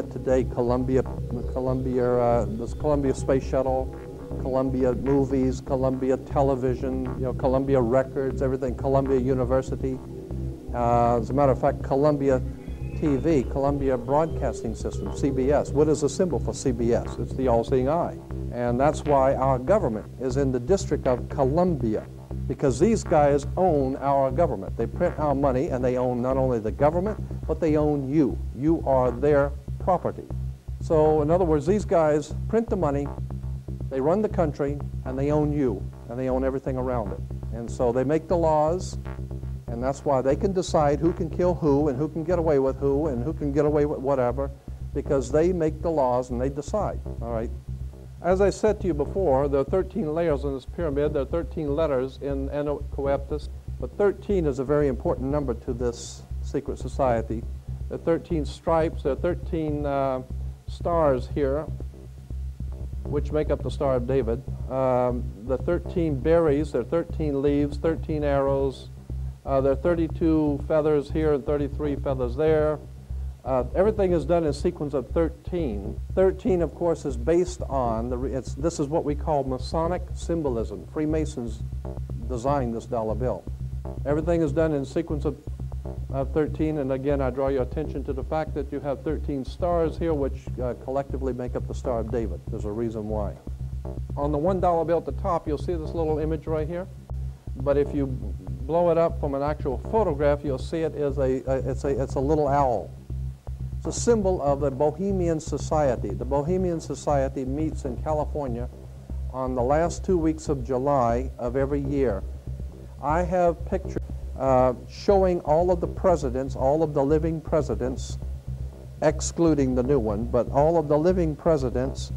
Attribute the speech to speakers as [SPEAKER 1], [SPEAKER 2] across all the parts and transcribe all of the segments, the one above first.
[SPEAKER 1] today, this Columbia Space Shuttle, Columbia Movies, Columbia Television, Columbia Records, everything, Columbia University. As a matter of fact, Columbia TV, Columbia Broadcasting System, CBS. What is the symbol for CBS? It's the all-seeing eye. And that's why our government is in the District of Columbia, because these guys own our government. They print our money, and they own not only the government, but they own you. You are their property. So in other words, these guys print the money, they run the country, and they own you, and they own everything around it. And so they make the laws, and that's why they can decide who can kill who, and who can get away with who, and who can get away with whatever, because they make the laws and they decide, all right? As I said to you before, there are 13 layers in this pyramid. There are 13 letters in Coeptus, but 13 is a very important number to this secret society. There are 13 stripes, there are 13 stars here, which make up the Star of David. The 13 berries, there are 13 leaves, 13 arrows. There are 32 feathers here and 33 feathers there. Everything is done in sequence of 13. 13, of course, is based on, this is what we call Masonic symbolism. Freemasons designed this dollar bill. Everything is done in sequence of 13, and again, I draw your attention to the fact that you have 13 stars here, which collectively make up the Star of David. There's a reason why. On the $1 bill at the top, you'll see this little image right here, but if you blow it up from an actual photograph, you'll see it is it's a little owl. It's a symbol of the Bohemian Society. The Bohemian Society meets in California on the last 2 weeks of July of every year. I have pictures showing all of the presidents, all of the living presidents, excluding the new one, but all of the living presidents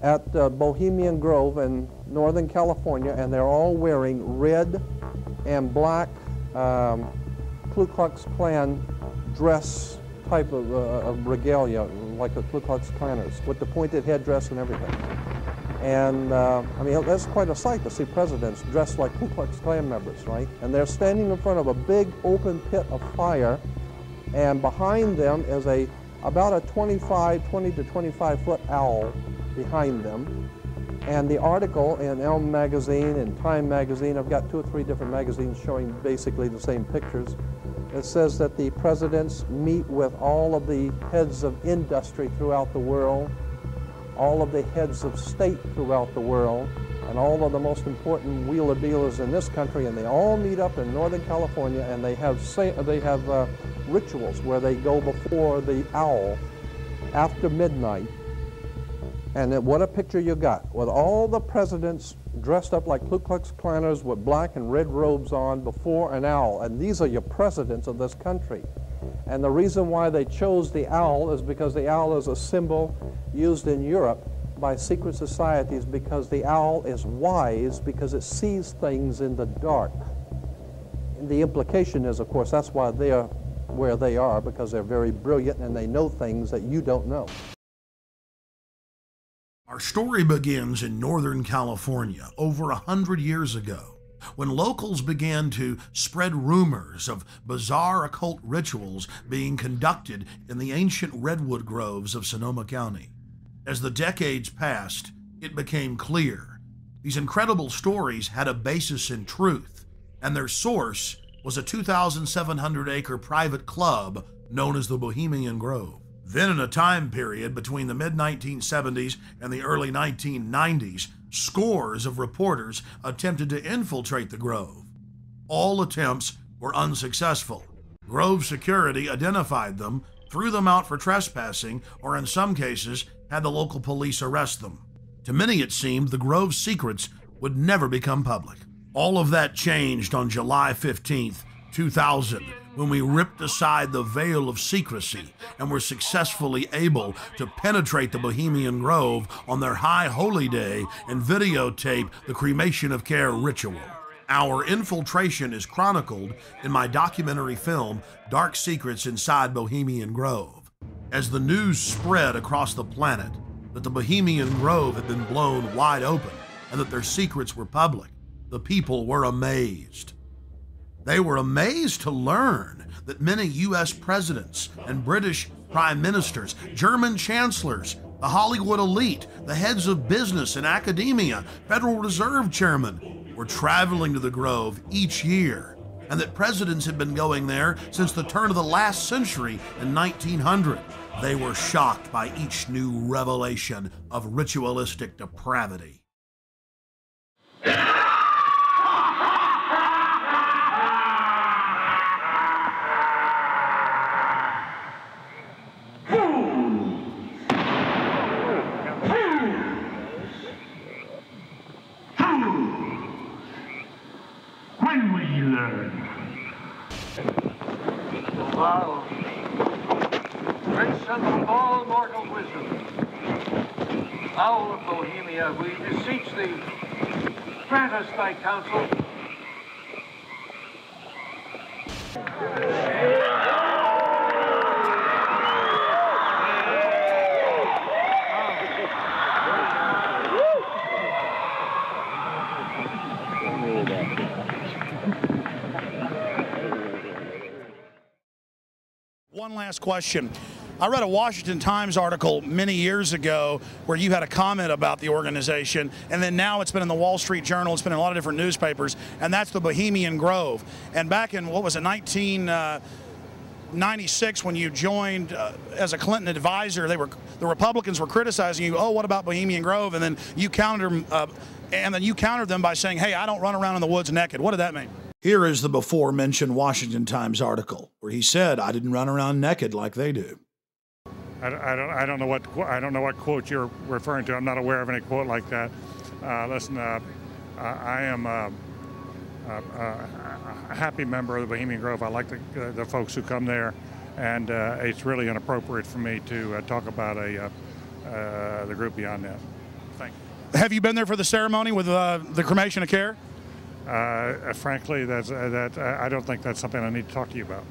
[SPEAKER 1] at Bohemian Grove in Northern California, and they're all wearing red and black Ku Klux Klan dress type of regalia, like the Ku Klux Klanners, with the pointed headdress and everything. And I mean, that's quite a sight to see presidents dressed like Ku Klux Klan members, right? And they're standing in front of a big open pit of fire, and behind them is about a 20 to 25 foot owl behind them. And the article in Elm magazine and Time magazine, I've got 2 or 3 different magazines showing basically the same pictures. It says that the presidents meet with all of the heads of industry throughout the world, all of the heads of state throughout the world, and all of the most important wheeler dealers in this country, and they all meet up in Northern California, and they have rituals where they go before the owl after midnight. And what a picture you got, with all the presidents dressed up like Ku Klux Klanners with black and red robes on before an owl. And these are your presidents of this country. And the reason why they chose the owl is because the owl is a symbol used in Europe by secret societies, because the owl is wise, because it sees things in the dark. And the implication is, of course, that's why they are where they are, because they're very brilliant and they know things that you don't know.
[SPEAKER 2] Our story begins in Northern California over 100 years ago, when locals began to spread rumors of bizarre occult rituals being conducted in the ancient redwood groves of Sonoma County. As the decades passed, it became clear these incredible stories had a basis in truth, and their source was a 2,700-acre private club known as the Bohemian Grove. Then, in a time period between the mid-1970s and the early 1990s, scores of reporters attempted to infiltrate the Grove. All attempts were unsuccessful. Grove security identified them, threw them out for trespassing, or in some cases, had the local police arrest them. To many, it seemed the Grove's secrets would never become public. All of that changed on July 15th, 2000, when we ripped aside the veil of secrecy and were successfully able to penetrate the Bohemian Grove on their high holy day and videotape the cremation of care ritual. Our infiltration is chronicled in my documentary film, Dark Secrets Inside Bohemian Grove. As the news spread across the planet that the Bohemian Grove had been blown wide open and that their secrets were public, the people were amazed. They were amazed to learn that many U.S. presidents and British prime ministers, German chancellors, the Hollywood elite, the heads of business and academia, Federal Reserve chairmen were traveling to the Grove each year, and that presidents had been going there since the turn of the last century in 1900. They were shocked by each new revelation of ritualistic depravity.
[SPEAKER 3] When will you learn? Wow. Great son of all mortal wisdom, owl of Bohemia, we beseech thee, grant us thy counsel.
[SPEAKER 4] One last question. I read a Washington Times article many years ago where you had a comment about the organization, and then now it's been in the Wall Street Journal, it's been in a lot of different newspapers, and that's the Bohemian Grove. And back in, what was it, 1996, when you joined as a Clinton advisor, the Republicans were criticizing you, oh, what about Bohemian Grove? And then you countered them by saying, hey, I don't run around in the woods naked. What did that mean?
[SPEAKER 2] Here is the before-mentioned Washington Times article where he said, I didn't run around naked like they do.
[SPEAKER 5] I don't know what quote you're referring to. I'm not aware of any quote like that. Listen, I am a happy member of the Bohemian Grove. I like the folks who come there, and it's really inappropriate for me to talk about the group beyond that. Thank you.
[SPEAKER 4] Have you been there for the ceremony with the cremation of care?
[SPEAKER 5] Frankly, I don't think that's something I need to talk to you about.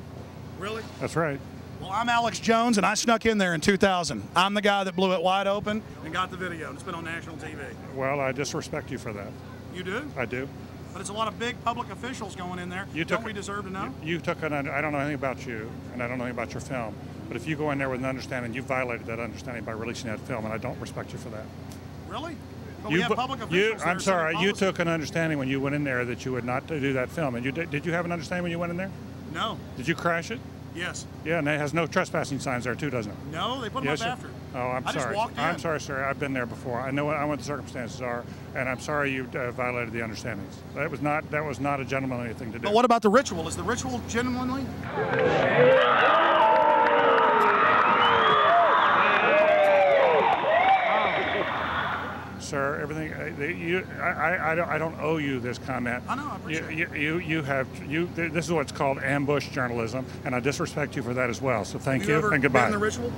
[SPEAKER 4] Really?
[SPEAKER 5] That's right.
[SPEAKER 4] Well, I'm Alex Jones, and I snuck in there in 2000. I'm the guy that blew it wide open and got the video, and it's been on national TV.
[SPEAKER 5] Well, I disrespect you for that.
[SPEAKER 4] You do?
[SPEAKER 5] I do.
[SPEAKER 4] But it's a lot of big public officials going in there. Don't we deserve to know?
[SPEAKER 5] I don't know anything about you, and I don't know anything about your film. But if you go in there with an understanding, you violated that understanding by releasing that film, and I don't respect you for that.
[SPEAKER 4] Really? But we have public officials
[SPEAKER 5] I'm sorry, you took an understanding when you went in there that you would not do that film. And did you have an understanding when you went in there?
[SPEAKER 4] No.
[SPEAKER 5] Did you crash it?
[SPEAKER 4] Yes.
[SPEAKER 5] Yeah, and it has no trespassing signs there too, doesn't it?
[SPEAKER 4] No, they put them up after.
[SPEAKER 5] Oh, I'm sorry.
[SPEAKER 4] Just walked in.
[SPEAKER 5] I'm sorry, sir. I've been there before. I know what the circumstances are, and I'm sorry you violated the understandings. That was not a gentlemanly thing to do.
[SPEAKER 4] But what about the ritual? Is the ritual genuinely?
[SPEAKER 5] Sir, everything. I don't owe you this comment.
[SPEAKER 4] I know. I appreciate it.
[SPEAKER 5] This is what's called ambush journalism, and I disrespect you for that as well. So thank you and goodbye.
[SPEAKER 4] Have you ever been in the ritual?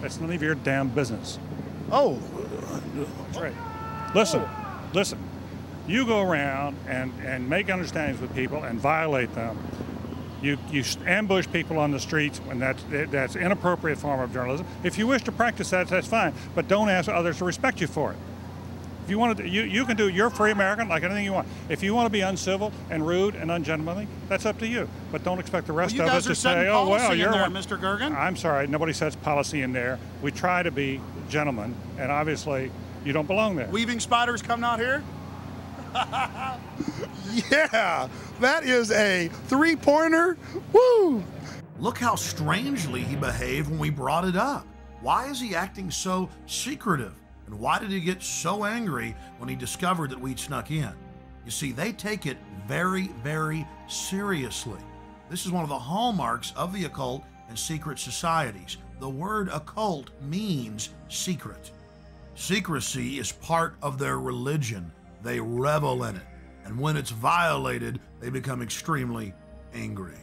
[SPEAKER 5] It's none of your damn business.
[SPEAKER 4] Oh,
[SPEAKER 5] that's right. Listen. You go around and make understandings with people and violate them. You ambush people on the streets, and that's an inappropriate form of journalism. If you wish to practice that, that's fine, but don't ask others to respect you for it. If you want to, you can do. You're free American, like anything you want. If you want to be uncivil and rude and ungentlemanly, that's up to you. But don't expect the rest of us to say, "Oh well, you're
[SPEAKER 4] there, Mr. Gergen."
[SPEAKER 5] I'm sorry, nobody sets policy in there. We try to be gentlemen, and obviously, you don't belong there.
[SPEAKER 4] Weaving spiders come out here. Yeah, that is a three-pointer. Woo!
[SPEAKER 2] Look how strangely he behaved when we brought it up. Why is he acting so secretive? And why did he get so angry when he discovered that we'd snuck in? You see, they take it very, very seriously. This is one of the hallmarks of the occult and secret societies. The word occult means secret. Secrecy is part of their religion. They revel in it. And when it's violated, they become extremely angry.